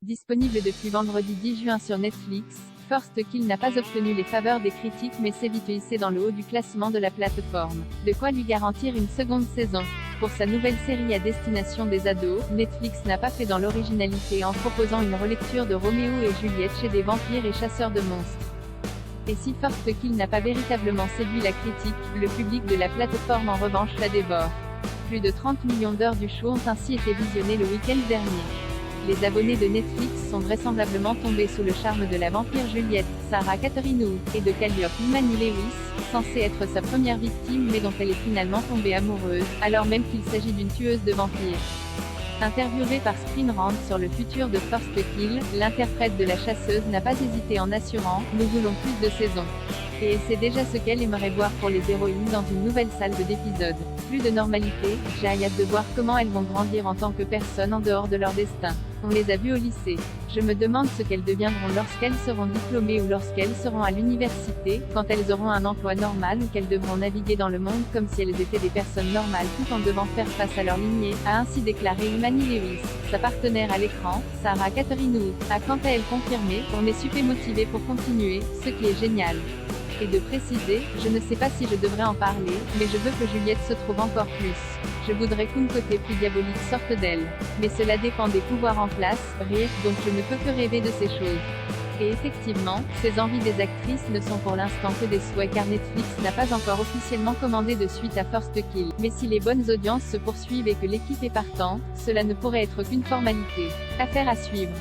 Disponible depuis vendredi 10 juin sur Netflix, First Kill n'a pas obtenu les faveurs des critiques mais s'est vite hissé dans le haut du classement de la plateforme. De quoi lui garantir une seconde saison. Pour sa nouvelle série à destination des ados, Netflix n'a pas fait dans l'originalité en proposant une relecture de Roméo et Juliette chez des vampires et chasseurs de monstres. Et si First Kill n'a pas véritablement séduit la critique, le public de la plateforme en revanche la dévore. Plus de 30 millions d'heures du show ont ainsi été visionnées le week-end dernier. Les abonnés de Netflix sont vraisemblablement tombés sous le charme de la vampire Juliette, Sarah Catherine Wu, et de Calliope Imani Lewis, censée être sa première victime mais dont elle est finalement tombée amoureuse, alors même qu'il s'agit d'une tueuse de vampires. Interviewée par Screen Rant sur le futur de First Kill, l'interprète de la chasseuse n'a pas hésité en assurant « Nous voulons plus de saisons ». Et c'est déjà ce qu'elle aimerait voir pour les héroïnes dans une nouvelle salle d'épisodes. Plus de normalité, j'ai hâte de voir comment elles vont grandir en tant que personnes en dehors de leur destin. On les a vues au lycée. Je me demande ce qu'elles deviendront lorsqu'elles seront diplômées ou lorsqu'elles seront à l'université, quand elles auront un emploi normal ou qu'elles devront naviguer dans le monde comme si elles étaient des personnes normales tout en devant faire face à leur lignée, a ainsi déclaré Imani Lewis. Sa partenaire à l'écran, Sarah Catherine Wu, a quant à elle confirmé « On est super motivés pour continuer, ce qui est génial ». Et de préciser, je ne sais pas si je devrais en parler, mais je veux que Juliette se trouve encore plus. Je voudrais qu'une côté plus diabolique sorte d'elle. Mais cela dépend des pouvoirs en place, rire, donc je ne peux que rêver de ces choses. Et effectivement, ces envies des actrices ne sont pour l'instant que des souhaits car Netflix n'a pas encore officiellement commandé de suite à First Kill. Mais si les bonnes audiences se poursuivent et que l'équipe est partante, cela ne pourrait être qu'une formalité. Affaire à suivre.